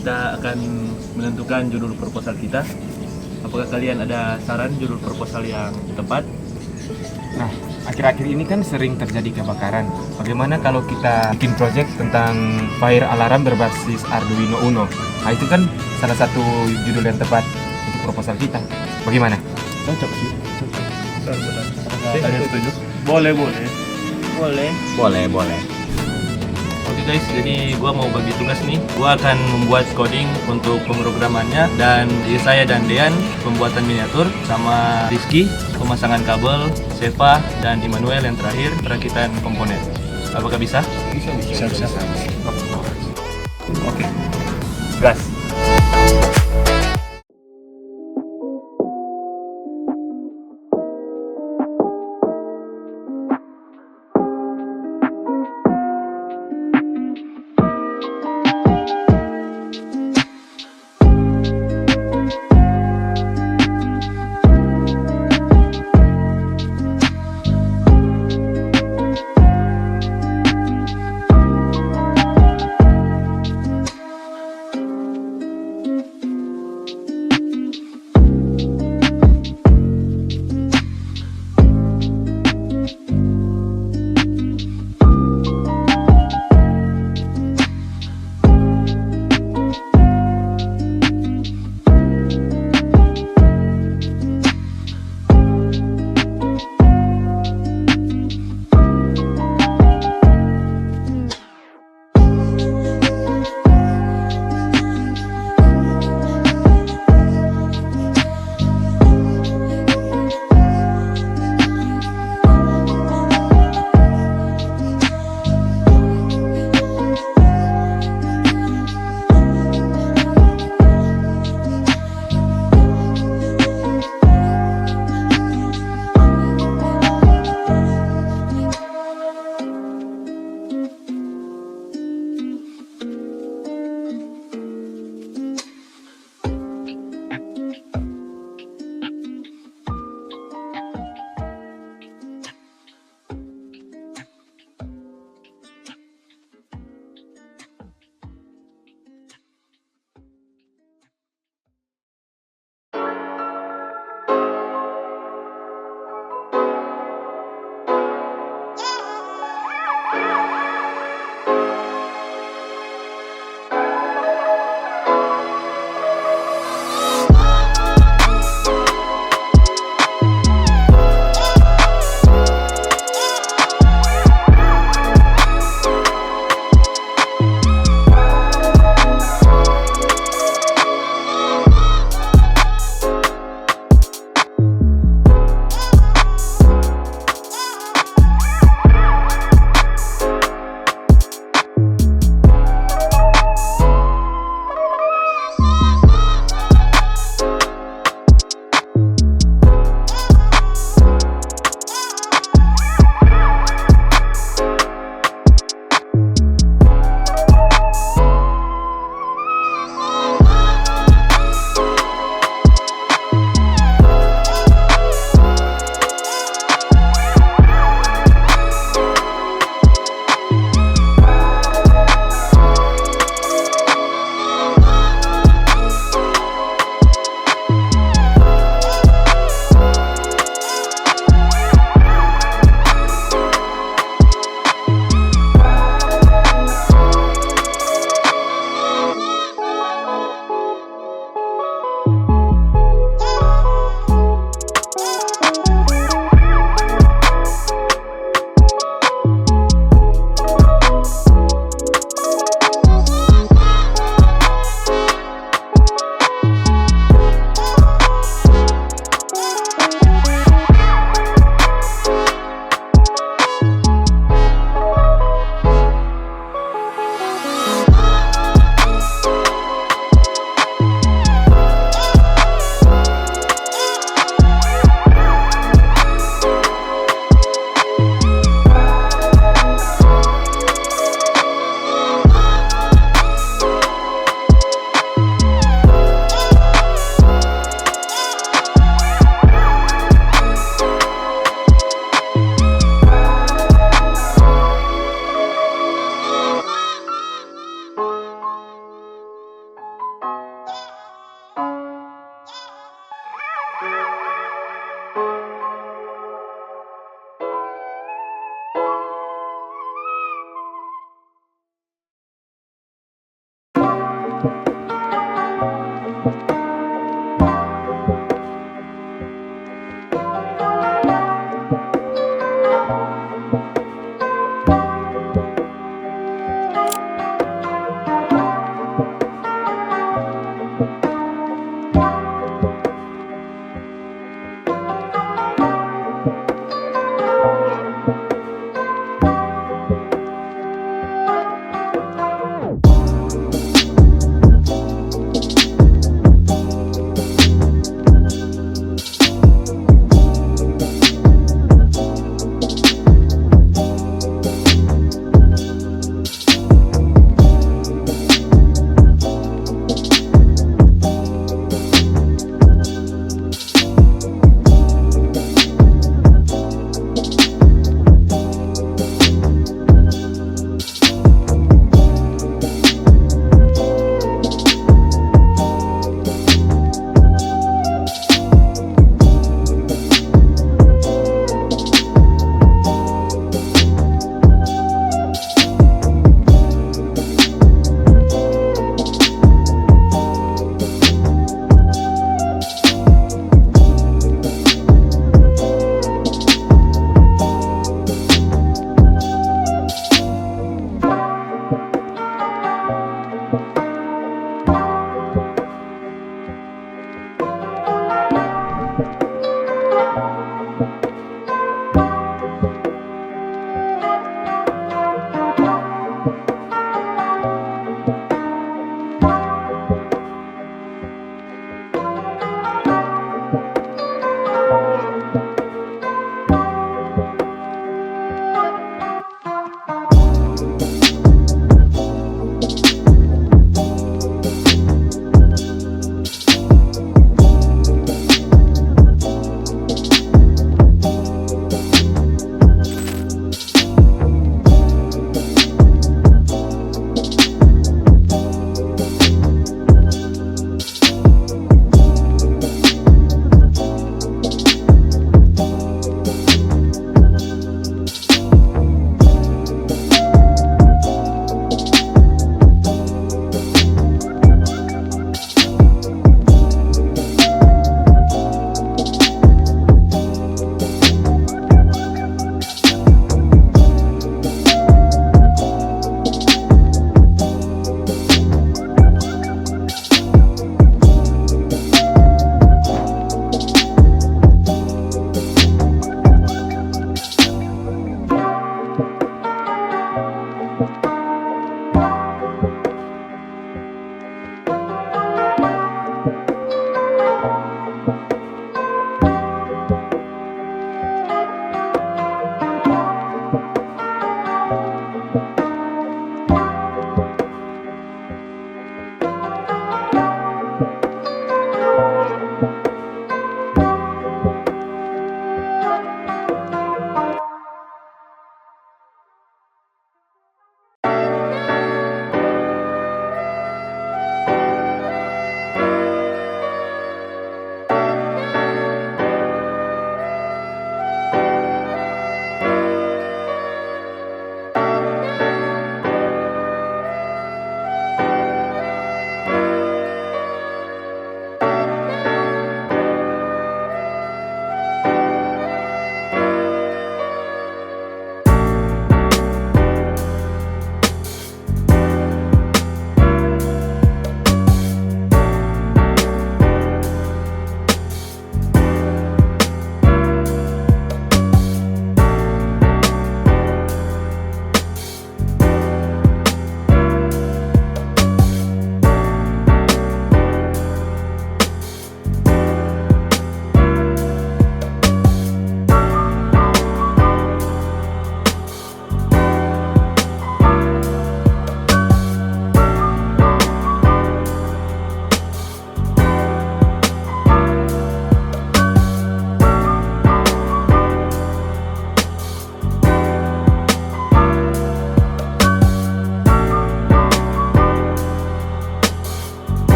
kita akan menentukan judul proposal kita. Apakah kalian ada saran judul proposal yang tepat? Nah, akhir-akhir ini kan sering terjadi kebakaran. Bagaimana kalau kita bikin project tentang fire alarm berbasis Arduino Uno? Nah, itu kan salah satu judul yang tepat untuk proposal kita. Bagaimana? Cocok sih. Benar. Kalian setuju? Boleh. Oke guys, jadi gua mau bagi tugas nih. Gua akan membuat coding untuk pemrogramannya, dan Yesaya dan Dhean pembuatan miniatur, sama Rizki pemasangan kabel, Seva dan Imanuel yang terakhir perakitan komponen. Apakah bisa? Bisa. Oke. Gas.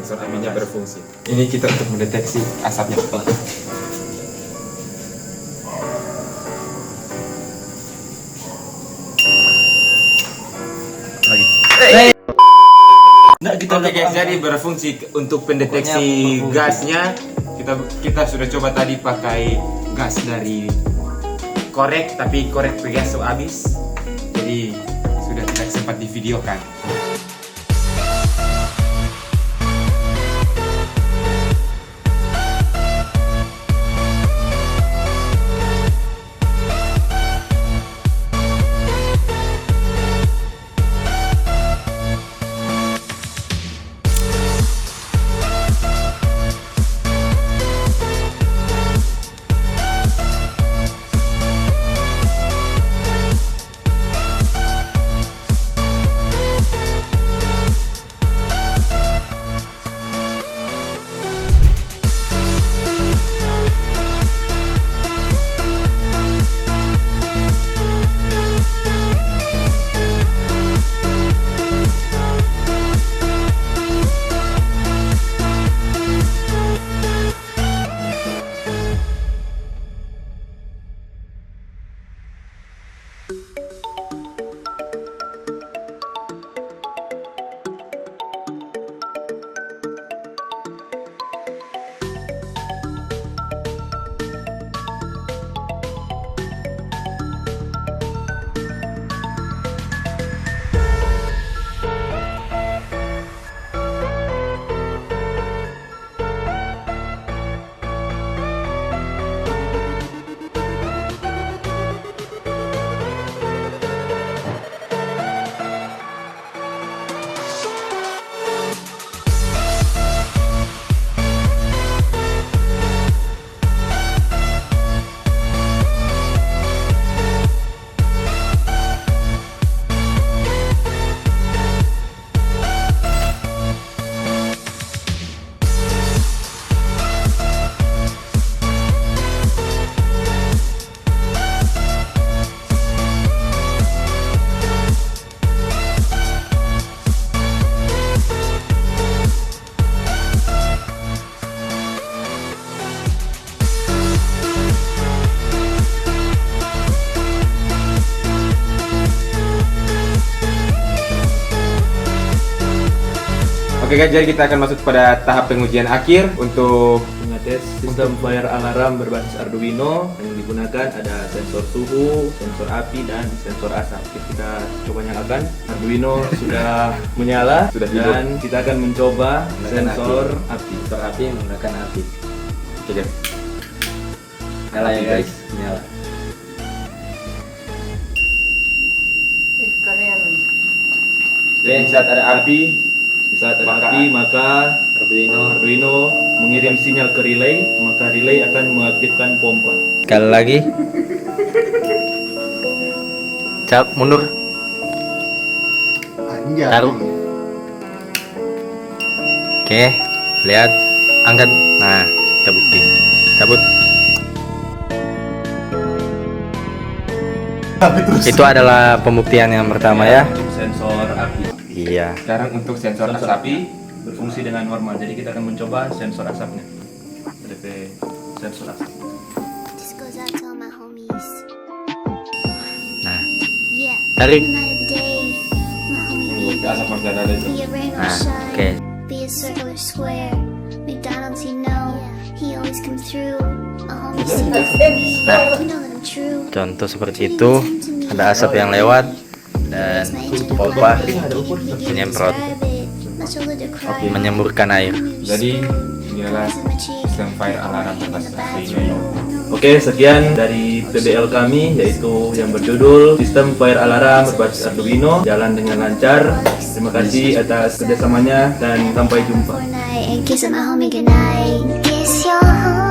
sensor apinya berfungsi. Ini kita untuk mendeteksi asapnya. Lagi. Nggak, Oke guys, jadi berfungsi untuk pendeteksi gasnya. Kita sudah coba tadi pakai gas dari korek, tapi korek gas habis, jadi sudah tidak sempat divideokan. Oke guys, jadi kita akan masuk pada tahap pengujian akhir untuk Mengetes sistem fire alarm berbasis Arduino. Yang digunakan ada sensor suhu, sensor api, dan sensor asap. Kita coba nyalakan. Arduino sudah menyala, dan kita akan mencoba sensor api. Sensor api menggunakan api. Oke guys. Nyala ya guys, nyala. Keren. Jadi saat ada api, maka Arduino mengirim sinyal ke relay, maka relay akan mengaktifkan pompa. Sekali lagi. Cap mundur. Taruh. Oke, lihat, angkat. Nah, kita bukti. Cabut. Itu adalah pembuktian yang pertama ya. Untuk sensor api. Iya. sekarang untuk sensor Sensor asap. api berfungsi dengan normal. Jadi kita akan mencoba sensor asapnya. Ada sensor asap. This goes out to all my homies. Nah, Yeah. tarik. No matter the day, my homie Ini asap masih ada itu. be a rain or Nah, shine. oke. Be a circular square. McDonald's, you know, he always come through. My homie see me. Nah, You know that I'm true. contoh seperti itu. Ada asap yang lewat dan pompa menyemprot, menyemburkan air. Jadi inilah sistem fire alarm berbasis Arduino. Oke, sekian dari PBL kami, yaitu yang berjudul Sistem Fire Alarm berbasis Arduino jalan dengan lancar. Terima kasih atas kerjasamanya dan sampai jumpa. Kiss my homie goodnight. Kiss your homie.